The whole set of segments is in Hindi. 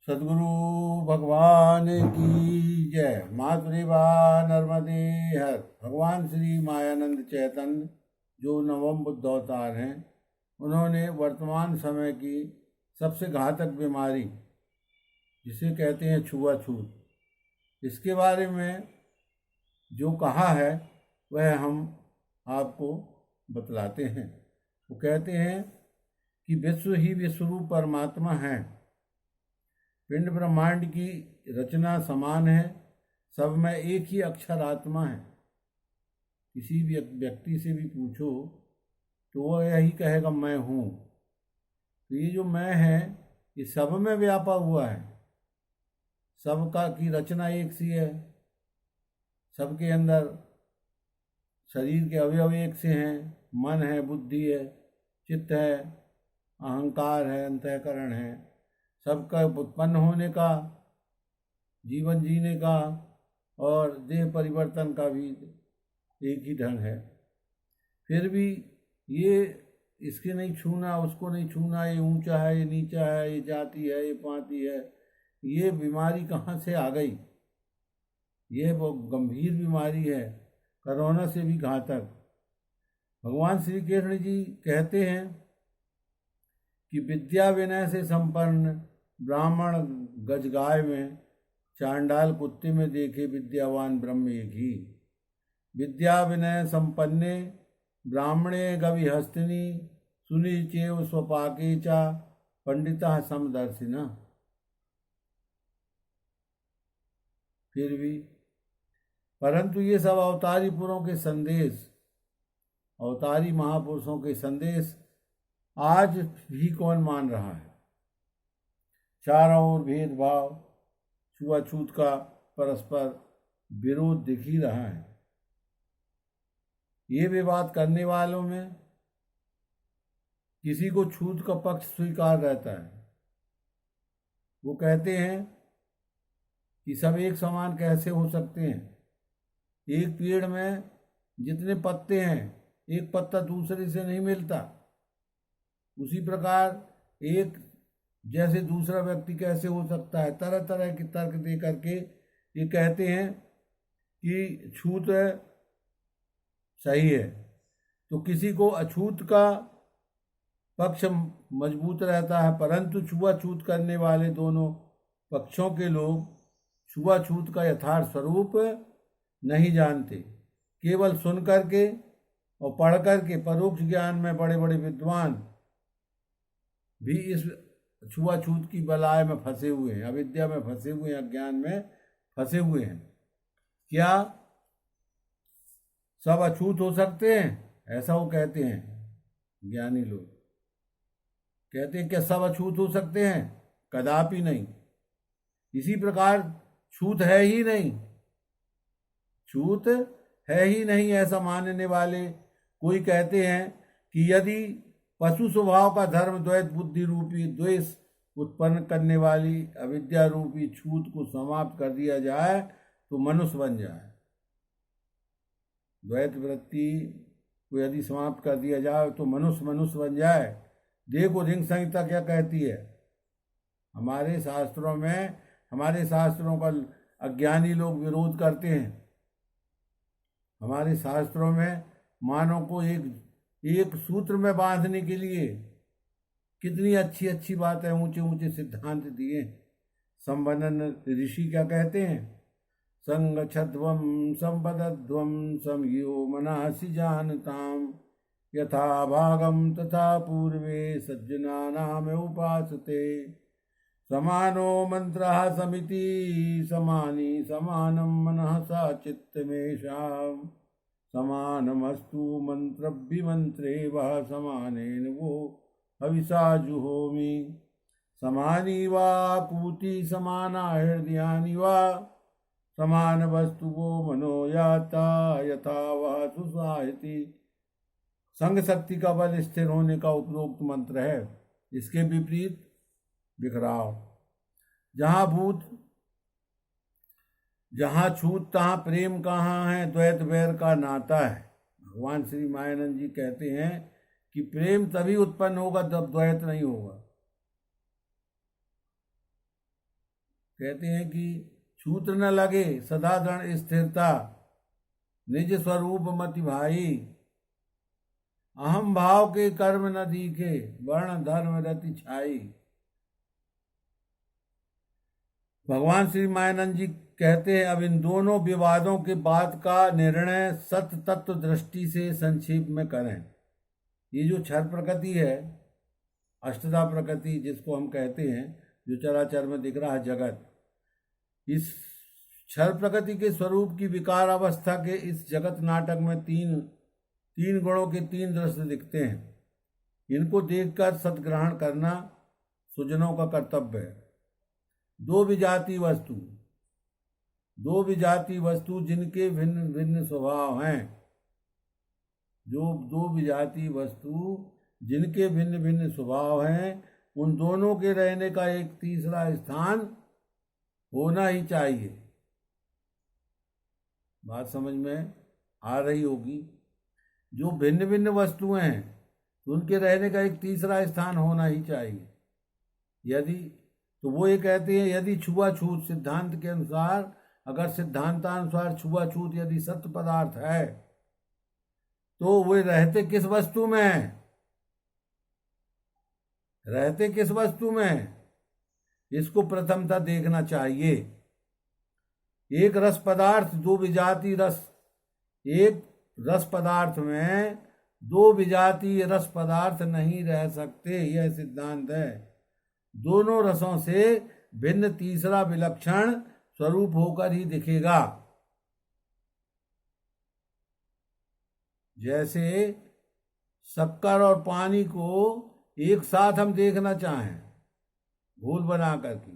सदगुरु भगवान की जय। मातृवा नर्मदे हर। भगवान श्री मायानंद चैतन्य जो नवम बुद्ध अवतार हैं, उन्होंने वर्तमान समय की सबसे घातक बीमारी जिसे कहते हैं छुआछूत, इसके बारे में जो कहा है वह हम आपको बतलाते हैं। वो कहते हैं कि विश्व ही विश्वरूप परमात्मा है। पिंड ब्रह्मांड की रचना समान है, सब में एक ही अक्षर आत्मा है। किसी भी व्यक्ति से भी पूछो तो वह यही कहेगा मैं हूँ। तो ये जो मैं है ये सब में व्यापा हुआ है। सबका की रचना एक सी है, सबके अंदर शरीर के अवयव एक से हैं। मन है, बुद्धि है, चित्त है, अहंकार है, अंतःकरण है। सबका उत्पन्न होने का, जीवन जीने का और देह परिवर्तन का भी एक ही ढंग है। फिर भी ये इसके नहीं छूना, उसको नहीं छूना, ये ऊंचा है, ये नीचा है, ये जाति है, ये पाति है, ये बीमारी कहाँ से आ गई? ये वो गंभीर बीमारी है, कोरोना से भी घातक। भगवान श्री कृष्ण जी कहते हैं कि विद्या विनय से संपन्न ब्राह्मण गजगाय में, चांडाल कुत्ते में देखे विद्यावान ब्रह्म एक ही। विद्या विनय संपन्ने ब्राह्मणे गविहस्तिनी सुनी चेव स्वपाके चा पंडिता समदर्शिना। फिर भी परंतु ये सब अवतारी पुरों के संदेश, अवतारी महापुरुषों के संदेश आज भी कौन मान रहा है? चारों ओर भेदभाव, छुआछूत का परस्पर विरोध दिख ही रहा है। ये विवाद करने वालों में किसी को छूत का पक्ष स्वीकार रहता है। वो कहते हैं कि सब एक समान कैसे हो सकते हैं? एक पेड़ में जितने पत्ते हैं, एक पत्ता दूसरे से नहीं मिलता। उसी प्रकार एक जैसे दूसरा व्यक्ति कैसे हो सकता है? तरह तरह के तर्क दे करके ये कहते हैं कि छूत सही है। तो किसी को अछूत का पक्ष मजबूत रहता है, परंतु छुआछूत करने वाले दोनों पक्षों के लोग छुआछूत का यथार्थ स्वरूप नहीं जानते। केवल सुन करके और पढ़ करके परोक्ष ज्ञान में बड़े बड़े विद्वान भी इस छुआछूत की बलाय में फंसे हुए हैं, अविद्या में फंसे हुए हैं, अज्ञान में फंसे हुए हैं। क्या सब अछूत हो सकते हैं? ऐसा वो कहते हैं। ज्ञानी लोग कहते हैं क्या सब अछूत हो सकते हैं? कदापि नहीं। इसी प्रकार छूत है ही नहीं, छूत है ही नहीं ऐसा मानने वाले कोई कहते हैं कि यदि पशु स्वभाव का धर्म द्वैत बुद्धि रूपी द्वेष उत्पन्न करने वाली अविद्या रूपी छूत को समाप्त कर दिया जाए तो मनुष्य बन जाए। द्वैत वृत्ति को यदि समाप्त कर दिया जाए तो मनुष्य बन जाए। देखो ऋंग संहिता क्या कहती है। हमारे शास्त्रों का अज्ञानी लोग विरोध करते हैं। हमारे शास्त्रों में मानव को एक सूत्र में बांधने के लिए कितनी अच्छी अच्छी बातें, ऊंचे ऊंचे सिद्धांत दिए। संवदन ऋषि क्या कहते हैं? संगच्छध्वं संपदध्वं संयो मनसि जानताम यथा भागम तथा पूर्वे सज्जनानाम उपासते समानो मंत्रः समिति समानी समानं मनः सा चित्तमेषाम् समानमस्तु मंत्रभिमंत्रे वह समानेन वो हविषा जुहोमि समानी वा कूति समाना हृदयानि वा समान वस्तु वो मनो याता यथा वह सुसाहिति। संग शक्ति का बल स्थिर होने का उपरोक्त मंत्र है। इसके विपरीत बिखराव। जहाँ छूत तहाँ प्रेम कहाँ है? द्वैत वैर का नाता है। भगवान श्री मायानंद जी कहते हैं कि प्रेम तभी उत्पन्न होगा जब द्वैत नहीं होगा। कहते हैं कि छूत न लगे सदा दृढ़ स्थिरता, निज स्वरूप मति भाई, अहम भाव के कर्म न दिखे, वर्ण धर्म रति छाई। भगवान श्री मायानंद जी कहते हैं, अब इन दोनों विवादों के बाद का निर्णय सत्य तत्व दृष्टि से संक्षेप में करें। ये जो क्षर प्रकृति है, अष्टधा प्रकृति जिसको हम कहते हैं, जो चराचर में दिख रहा है जगत, इस क्षर प्रकृति के स्वरूप की विकार अवस्था के इस जगत नाटक में तीन गुणों के तीन दृश्य दिखते हैं। इनको देखकर सत्ग्रहण करना सुजनों का कर्तव्य है। दो विजाति वस्तु जिनके भिन्न भिन्न स्वभाव हैं, जो दो विजाति वस्तु जिनके भिन्न भिन्न स्वभाव हैं, उन दोनों के रहने का एक तीसरा स्थान होना ही चाहिए। बात समझ में आ रही होगी। जो भिन्न भिन्न वस्तुएं हैं, तो उनके रहने का एक तीसरा स्थान होना ही चाहिए। यदि तो वो ये कहते हैं, यदि छुआछूत सिद्धांत के अनुसार, अगर सिद्धांतानुसार छुआछूत यदि सत्य पदार्थ है, तो वे रहते किस वस्तु में हैं? रहते किस वस्तु में हैं? इसको प्रथमतः देखना चाहिए। एक रस पदार्थ दो विजातीय रस, एक रस पदार्थ में दो विजातीय रस पदार्थ नहीं रह सकते, यह सिद्धांत है। दोनों रसों से भिन्न तीसरा विलक्षण स्वरूप होकर ही दिखेगा। जैसे शक्कर और पानी को एक साथ हम देखना चाहें घोल बना करके,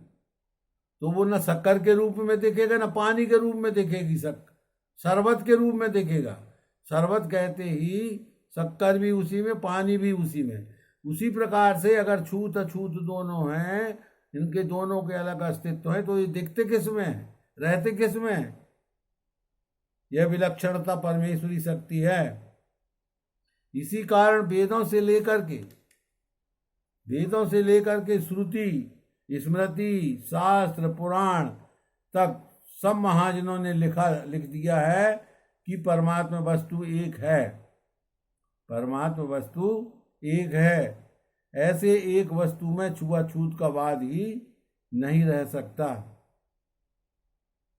तो वो न शक्कर के रूप में दिखेगा न पानी के रूप में दिखेगी, शरबत के रूप में दिखेगा। शरबत कहते ही शक्कर भी उसी में, पानी भी उसी में। उसी प्रकार से अगर छूत अछूत दोनों हैं, इनके दोनों के अलग अस्तित्व है, तो ये दिखते किस में, रहते किस में? यह विलक्षणता परमेश्वरी शक्ति है। इसी कारण वेदों से लेकर के श्रुति, स्मृति, शास्त्र, पुराण तक सब महाजनों ने लिख दिया है कि परमात्मा वस्तु एक है। परमात्मा वस्तु एक है। ऐसे एक वस्तु में छुआछूत का वाद ही नहीं रह सकता।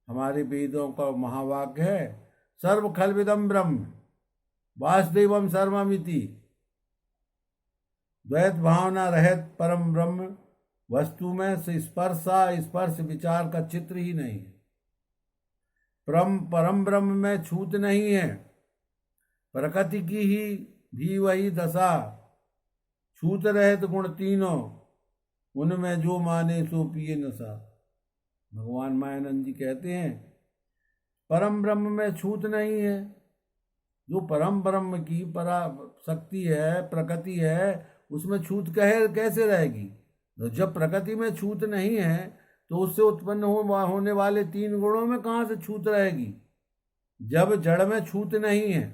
हमारे वेदों का महावाक्य है, सर्व खल्विदं ब्रह्म वासुदेवम सर्वमिति। द्वैत भावना रहित परम ब्रह्म वस्तु में स्पर्श विचार का चित्र ही नहीं है। परम ब्रह्म में छूत नहीं है। प्रकृति की ही भी वही दशा, छूत रहित गुण तीनों, उनमें जो माने सो पिए नशा। भगवान मायानंद जी कहते हैं, परम ब्रह्म में छूत नहीं है। जो परम ब्रह्म की परा शक्ति है, प्रकृति है, उसमें छूत कैसे रहेगी? तो जब प्रकृति में छूत नहीं है, तो उससे उत्पन्न होने वाले तीन गुणों में कहाँ से छूत रहेगी? जब जड़ में छूत नहीं है,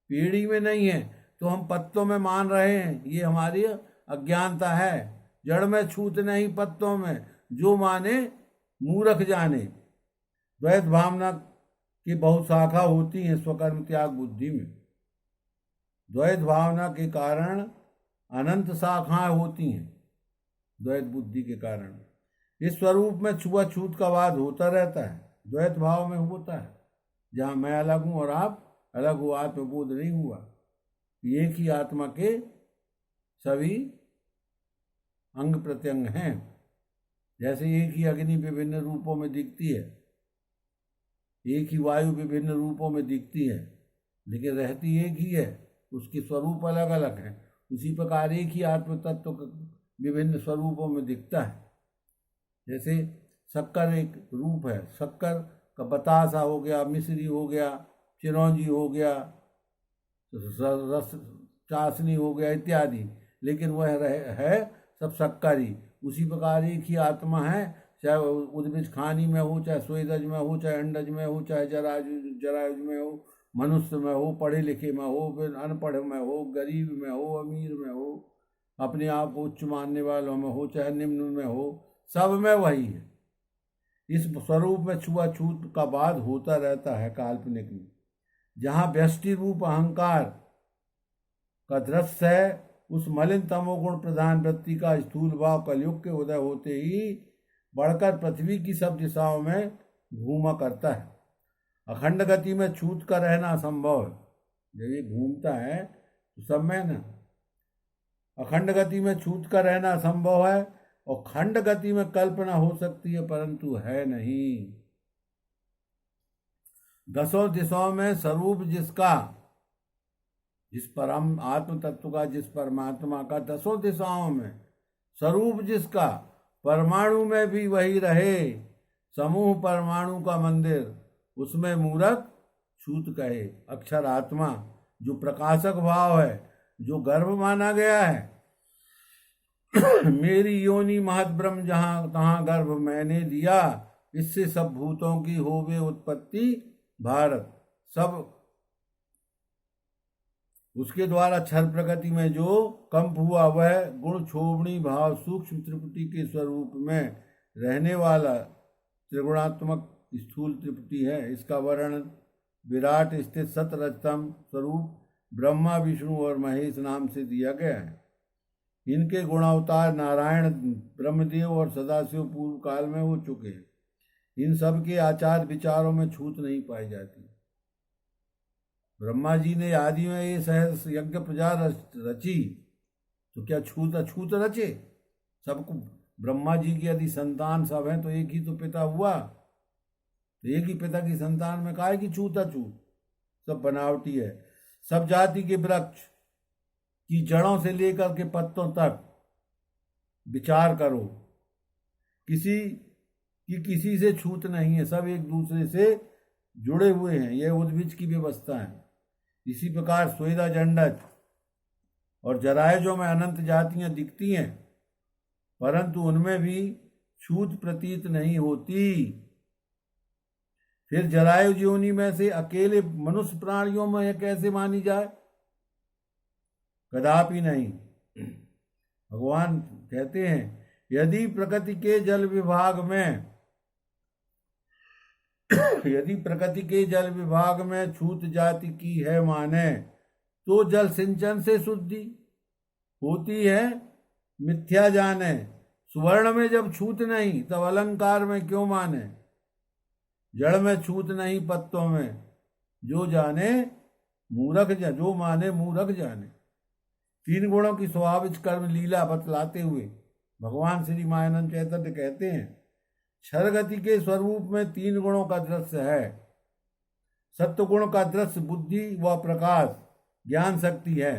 पीढ़ी में नहीं है, तो हम पत्तों में मान रहे हैं, ये हमारी अज्ञानता है। जड़ में छूत नहीं, पत्तों में, जो माने मूर्ख जाने। द्वैत भावना की बहुत शाखा होती है स्वकर्म त्याग बुद्धि में। द्वैत भावना के कारण अनंत शाखाएं होती हैं, द्वैत बुद्धि के कारण। इस स्वरूप में छुआछूत का वाद होता रहता है, द्वैत भाव में होता है। जहाँ मैं अलग हूँ और आप अलग हो, आत्मबोध नहीं हुआ। एक ही आत्मा के सभी अंग प्रत्यंग हैं। जैसे एक ही अग्नि विभिन्न रूपों में दिखती है, एक ही वायु विभिन्न रूपों में दिखती है, लेकिन रहती एक ही है, उसके स्वरूप अलग अलग हैं। उसी प्रकार एक ही आत्म तत्व विभिन्न स्वरूपों में दिखता है। जैसे शक्कर एक रूप है, शक्कर का बतासा हो गया, मिश्री हो गया, चिरौंजी हो गया, रस चाशनी हो गया इत्यादि, लेकिन वह है सब शक्कर ही। उसी प्रकार एक ही आत्मा है, चाहे उद्भिज खानी में हो, चाहे स्वेदज में हो, चाहे अंडज में हो, चाहे जरायुज में हो, मनुष्य में हो, पढ़े लिखे में हो, अनपढ़ में हो, गरीब में हो, अमीर में हो, अपने आप को उच्च मानने वालों में हो, चाहे निम्न में हो, सब में वही है। इस स्वरूप में छुआछूत का बाद होता रहता है काल्पनिक में। जहाँ व्यष्टि रूप अहंकार का दृश्य है, उस मलिन तमोगुण प्रधान वृत्ति का स्थूल भाव कलयुग के उदय होते ही बढ़कर पृथ्वी की सब दिशाओं में घूमा करता है। अखंड गति में छूत का रहना असंभव है। जब ये घूमता है तो सब में ना, अखंड गति में छूत का रहना असंभव है, और खंड गति में कल्पना हो सकती है परंतु है नहीं। दसों दिशाओं में स्वरूप जिसका, जिस परम आत्म तत्व का, जिस परमात्मा का दसों दिशाओं में स्वरूप जिसका, परमाणु में भी वही रहे, समूह परमाणु का मंदिर, उसमें मूरख छूत कहे। अक्षर आत्मा जो प्रकाशक भाव है, जो गर्भ माना गया है, मेरी योनि महत ब्रह्म जहाँ तहाँ गर्भ मैंने दिया, इससे सब भूतों की होवे उत्पत्ति भारत। सब उसके द्वारा क्षर प्रकृति में जो कंप हुआ वह गुण क्षोभणी भाव सूक्ष्म त्रिपुटी के स्वरूप में रहने वाला त्रिगुणात्मक स्थूल त्रिपुटी है। इसका वर्णन विराट स्थित सतरजतम स्वरूप ब्रह्मा विष्णु और महेश नाम से दिया गया है। इनके गुणावतार नारायण ब्रह्मदेव और सदाशिव पूर्व काल में हो चुके हैं। इन सब के आचार विचारों में छूत नहीं पाई जाती। ब्रह्मा जी ने आदि में ये सहस्र यज्ञ प्रजा रची, तो क्या छूत अछूत रचे? सबको ब्रह्मा जी की यदि संतान सब हैं तो एक ही तो पिता हुआ, तो एक ही पिता की संतान में काहे की छूत अछूत? सब बनावटी है। सब जाति के वृक्ष की जड़ों से लेकर के पत्तों तक विचार करो, किसी से छूत नहीं है, सब एक दूसरे से जुड़े हुए हैं। यह उद्भिज की व्यवस्था है। इसी प्रकार स्वेदा जंडक और जरायुजों में अनंत जातियां दिखती हैं, परंतु उनमें भी छूत प्रतीत नहीं होती। फिर जरायुज योनि में से अकेले मनुष्य प्राणियों में यह कैसे मानी जाए? कदापि नहीं। भगवान कहते हैं, यदि प्रकृति के जल विभाग में छूत जाति की है माने, तो जल सिंचन से शुद्धि होती है मिथ्या जाने। सुवर्ण में जब छूत नहीं तब अलंकार में क्यों माने? जड़ में छूत नहीं पत्तों में, जो माने मूर्ख जाने। तीन गुणों की स्वाभाविक कर्म लीला बतलाते हुए भगवान श्री मायानंद चैतन्य कहते हैं, क्षर गति के स्वरूप में तीन गुणों का दृश्य है। सत्व गुण का दृश्य बुद्धि व प्रकाश ज्ञान शक्ति है।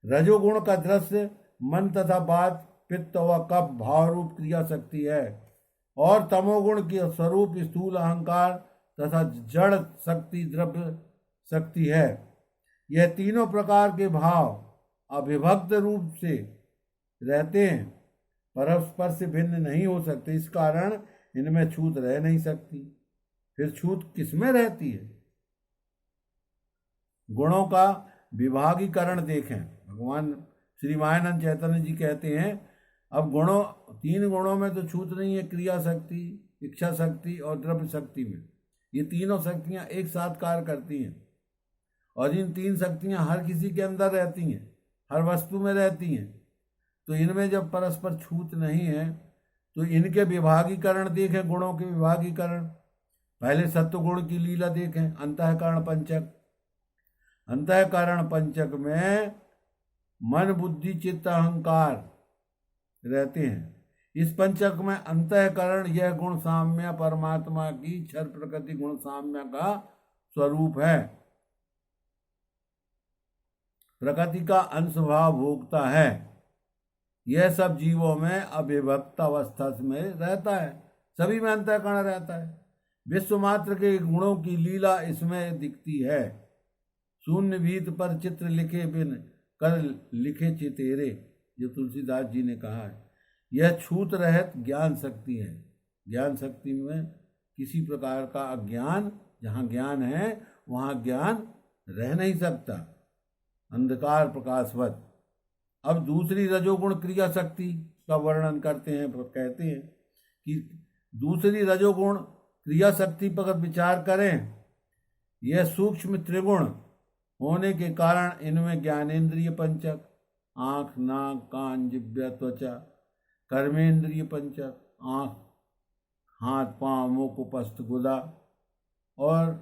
रजोगुण का दृश्य मन तथा बात पित्त व कफ भाव रूप क्रिया शक्ति है, और तमोगुण की स्वरूप स्थूल अहंकार तथा जड़ शक्ति द्रव्य शक्ति है। यह तीनों प्रकार के भाव अविभक्त रूप से रहते हैं, परस्पर से भिन्न नहीं हो सकते। इस कारण इनमें छूत रह नहीं सकती। फिर छूत किसमें रहती है? गुणों का विभागीकरण देखें। भगवान श्री मायानंद चैतन्य जी कहते हैं, अब तीन गुणों में तो छूत नहीं है, क्रिया शक्ति, इच्छा शक्ति और द्रव्य शक्ति में। ये तीनों शक्तियां एक साथ कार्य करती हैं, और इन तीन शक्तियां हर किसी के अंदर रहती हैं, हर वस्तु में रहती हैं। तो इनमें जब परस्पर छूत नहीं है तो इनके विभागीकरण देखें, गुणों के विभागीकरण। पहले सत्व गुण की लीला देखें। अंतःकरण पंचक में मन बुद्धि चित्त अहंकार रहते हैं। इस पंचक में अंतःकरण यह गुण साम्य परमात्मा की क्षर प्रकृति गुण साम्य का स्वरूप है। प्रकृति का अंश भाव भोगता है। यह सब जीवों में अविभक्त अवस्था में रहता है, सभी में अंतःकरण रहता है। विश्व मात्र के गुणों की लीला इसमें दिखती है। शून्य भीत पर चित्र लिखे बिन कर लिखे चितेरे, जो तुलसीदास जी ने कहा है। यह छूत रहित ज्ञान शक्ति है। ज्ञान शक्ति में किसी प्रकार का अज्ञान, जहाँ ज्ञान है वहाँ ज्ञान रह नहीं सकता, अंधकार प्रकाशवत। अब दूसरी रजोगुण क्रिया शक्ति का वर्णन करते हैं। कहते हैं कि दूसरी रजोगुण क्रिया शक्ति पर विचार करें, यह सूक्ष्म त्रिगुण होने के कारण इनमें ज्ञानेन्द्रिय पंचक, आँख, नाक, कान, जिह्वा, त्वचा, कर्मेंद्रिय पंचक, आँख, हाथ, पांव, मुख, उपस्थ, गुदा, और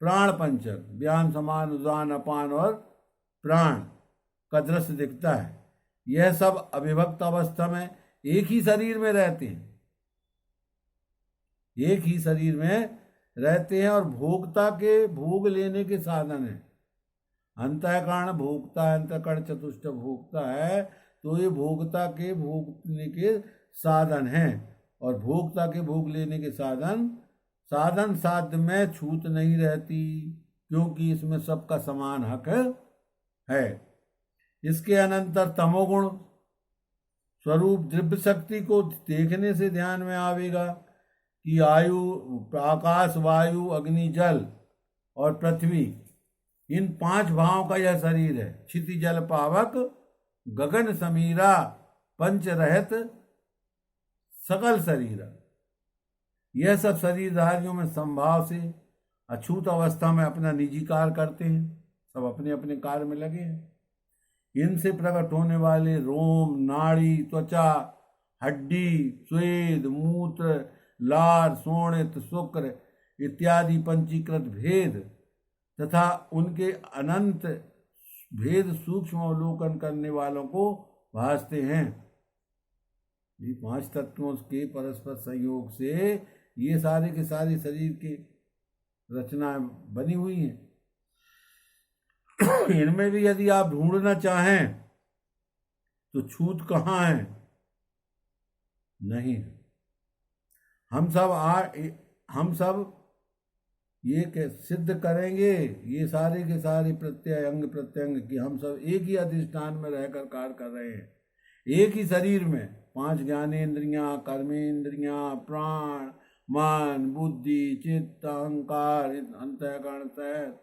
प्राण पंचक, व्यान, समान, उदान, अपान और प्राण का दृश्य दिखता है। यह सब अविभक्त अवस्था में एक ही शरीर में रहते हैं, एक ही शरीर में रहते हैं और भोक्ता के भोग लेने के साधन है। अंतःकरण भोक्ता है, अंतःकरण चतुष्ट भोक्ता है, तो ये भोक्ता के भोगने के साधन हैं। और भोक्ता के भोग लेने के साधन साध्य में छूत नहीं रहती, क्योंकि इसमें सबका समान हक है। इसके अनंतर तमोगुण स्वरूप दिव्य शक्ति को देखने से ध्यान में आवेगा कि आयु, आकाश, वायु, अग्नि, जल और पृथ्वी, इन 5 भावों का यह शरीर है। क्षिति जल पावक गगन समीरा पंच रहत सकल शरीर, यह सब शरीरधारियों में संभाव से अछूत अवस्था में अपना निजी कार्य करते हैं, सब अपने अपने कार्य में लगे हैं। इनसे प्रकट होने वाले रोम, नाड़ी, त्वचा, हड्डी, स्वेद, मूत्र, लार, शोणित, शुक्र इत्यादि पंचीकृत भेद तथा उनके अनंत भेद सूक्ष्म अवलोकन करने वालों को भासते हैं। ये 5 तत्वों के परस्पर सहयोग से ये सारे के सारे शरीर की रचनाएं बनी हुई हैं। इनमें भी यदि आप ढूंढना चाहें तो छूत कहाँ है? नहीं। हम सब ये सिद्ध करेंगे, ये सारे के सारे प्रत्यय अंग प्रत्यंग कि हम सब एक ही अधिष्ठान में रहकर कार्य कर रहे हैं, एक ही शरीर में 5 ज्ञानेन्द्रियां, कर्मेंद्रियां, प्राण, मन, बुद्धि, चित्त, अहंकार, अंतःकरण सहित,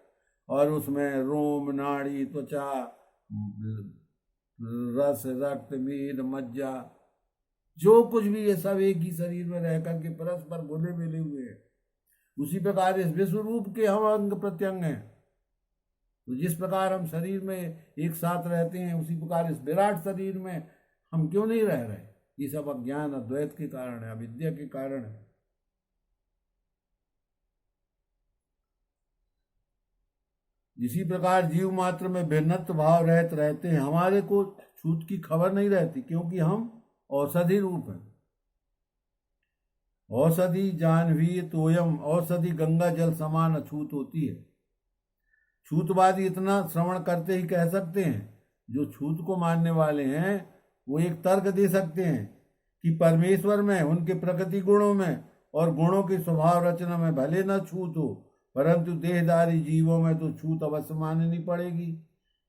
और उसमें रोम, नाड़ी, त्वचा, रस, रक्त, मेद, मज्जा, जो कुछ भी ये सब एक ही शरीर में रह करके परस्पर घुले मिले हुए हैं। उसी प्रकार इस विश्व रूप के हम अंग प्रत्यंग हैं। तो जिस प्रकार हम शरीर में एक साथ रहते हैं, उसी प्रकार इस विराट शरीर में हम क्यों नहीं रह रहे? ये सब अज्ञान अद्वैत के कारण है, अविद्या के कारण है। इसी प्रकार जीव मात्र में भिन्नत्व भाव रहते हैं। हमारे को छूत की खबर नहीं रहती, क्योंकि हम औषधि रूप हैं। औषधि जानवी तोयम, औषधि गंगा जल समान अछूत होती है। छूतवादी इतना श्रवण करते ही कह सकते हैं, जो छूत को मानने वाले हैं वो एक तर्क दे सकते हैं कि परमेश्वर में, उनके प्रकृति गुणों में और गुणों की स्वभाव रचना में भले न छूत हो, परंतु देहधारी जीवों में तो छूत अवश्य माननी पड़ेगी,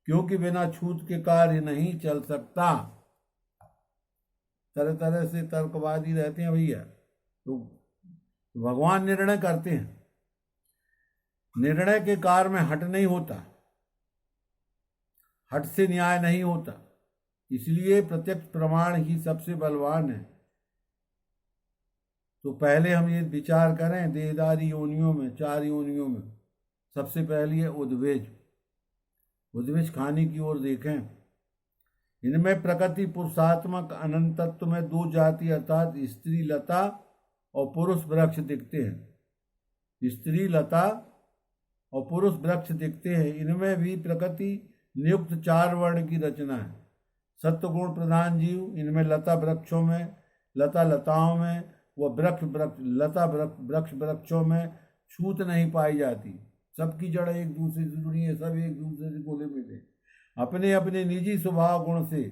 क्योंकि बिना छूत के कार्य नहीं चल सकता। तरह तरह से तर्कवादी रहते हैं भैया। तो भगवान निर्णय करते हैं, निर्णय के कार्य में हट नहीं होता, हट से न्याय नहीं होता, इसलिए प्रत्यक्ष प्रमाण ही सबसे बलवान है। तो पहले हम ये विचार करें, देहधारी योनियों में, 4 योनियों में सबसे पहली है उद्वेज। उद्वेज खाने की ओर देखें। इनमें प्रकृति पुरुषात्मक अनंतत्व में 2 जाति अर्थात स्त्री लता और पुरुष वृक्ष दिखते हैं। स्त्री लता और पुरुष वृक्ष दिखते हैं। इनमें भी प्रकृति नियुक्त 4 वर्ण की रचना है। सत्वगुण प्रधान जीव, इनमें लता वृक्षों में, लताओं में व वृक्ष वृक्षों में छूत नहीं पाई जाती। सबकी जड़ एक दूसरे से जुड़ी है, सब एक दूसरे से घुले मिले। अपने अपने निजी स्वभाव गुण से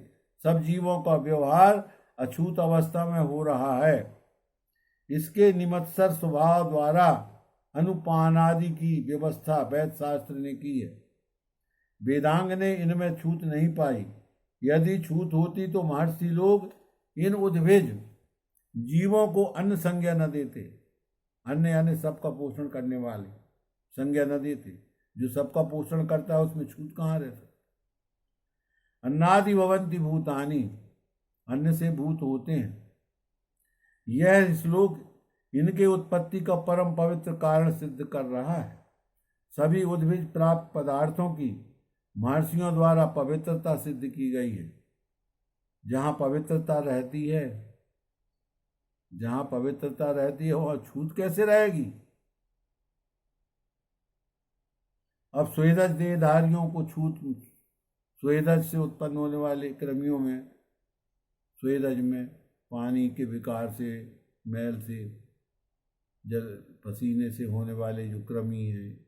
सब जीवों का व्यवहार अछूत अवस्था में हो रहा है। इसके निमत्सर स्वभाव द्वारा अनुपानादि की व्यवस्था वैद शास्त्र ने की है। वेदांग ने इनमें छूत नहीं पाई। यदि छूत होती तो महर्षि लोग इन उद्भिज जीवों को अन्न संज्ञा न देते। अन्य यानी सबका पोषण करने वाले संज्ञा न देते। जो सबका पोषण करता है उसमें छूत कहाँ रहता? अन्नादि भवन्ति भूतानि, अन्न से भूत होते हैं। यह श्लोक इनके उत्पत्ति का परम पवित्र कारण सिद्ध कर रहा है। सभी उद्भिज प्राप्त पदार्थों की महर्षियों द्वारा पवित्रता सिद्ध की गई है। जहाँ पवित्रता रहती है वह छूत कैसे रहेगी। अब स्वेदज देहधारियों को छूत, स्वेदज से उत्पन्न होने वाले कृमियों में, स्वेदज में पानी के विकार से, मैल से, जल पसीने से होने वाले जो कृमि हैं,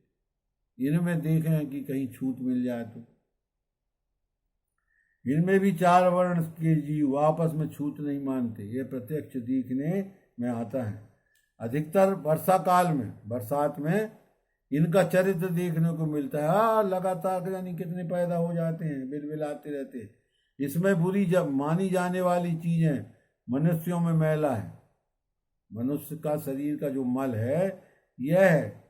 इनमें देखें कि कहीं छूत मिल जाए तो। इनमें भी 4 वर्ण के जीव आपस में छूत नहीं मानते, ये प्रत्यक्ष दिखने में आता है। अधिकतर वर्षा काल में, बरसात में इनका चरित्र देखने को मिलता है। लगातार यानी कितने पैदा हो जाते हैं, बिलबिलाते रहते हैं। इसमें बुरी जब मानी जाने वाली चीजें मनुष्यों में मैला है। मनुष्य का शरीर का जो मल है यह है,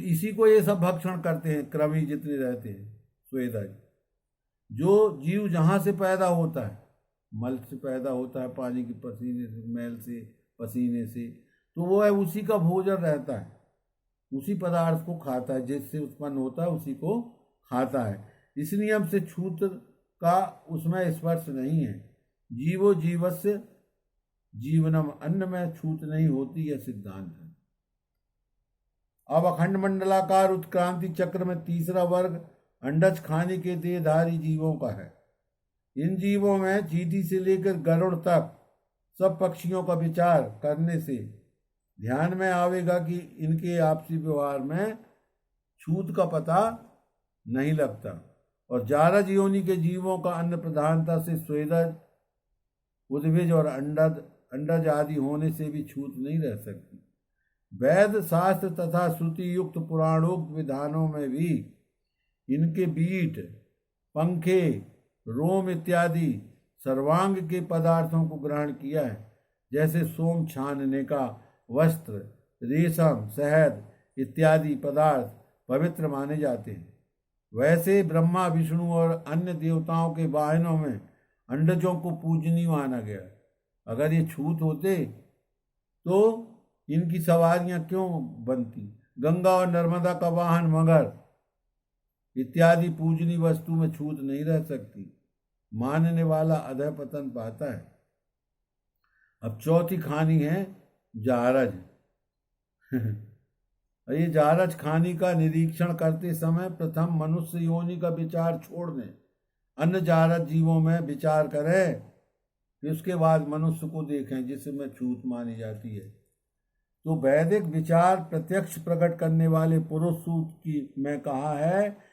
इसी को ये सब भक्षण करते हैं। कृमि जितने रहते हैं, स्वेदज, जो जीव जहाँ से पैदा होता है, मल से पैदा होता है, पानी के पसीने से, मैल से, पसीने से, तो वो है उसी का भोजन रहता है, उसी पदार्थ को खाता है, जिससे उत्पन्न होता है उसी को खाता है। इस नियम से छूत का उसमें स्पर्श नहीं है। जीवो जीवस्य जीवनम, अन्न में छूत नहीं होती, यह सिद्धांत है। अब अखंड मंडलाकार उत्क्रांति चक्र में तीसरा वर्ग अंडज खाने के देहधारी जीवों का है। इन जीवों में चींटी से लेकर गरुड़ तक सब पक्षियों का विचार करने से ध्यान में आवेगा कि इनके आपसी व्यवहार में छूत का पता नहीं लगता। और जारज योनि के जीवों का अन्न प्रधानता से स्वेदज, उद्भिज और अंडज आदि होने से भी छूत नहीं रह सकती। वेद शास्त्र तथा श्रुति युक्त पुराणोक्त विधानों में भी इनके बीट, पंखे, रोम इत्यादि सर्वांग के पदार्थों को ग्रहण किया है। जैसे सोम छानने का वस्त्र, रेशम, शहद इत्यादि पदार्थ पवित्र माने जाते हैं, वैसे ब्रह्मा, विष्णु और अन्य देवताओं के वाहनों में अंडजों को पूजनीय माना गया। अगर ये छूत होते तो इनकी सवारियां क्यों बनती। गंगा और नर्मदा का वाहन मगर इत्यादि पूजनीय वस्तु में छूत नहीं रह सकती। मानने वाला अधः पतन पाता है। अब चौथी खानी है जारज। ये जारज खानी का निरीक्षण करते समय प्रथम मनुष्य योनि का विचार छोड़ दें, अन्य जारज जीवों में विचार करें, फिर उसके बाद मनुष्य को देखें जिसमें छूत मानी जाती है। तो वैदिक विचार प्रत्यक्ष प्रकट करने वाले पुरुष सूत्र की में कहा है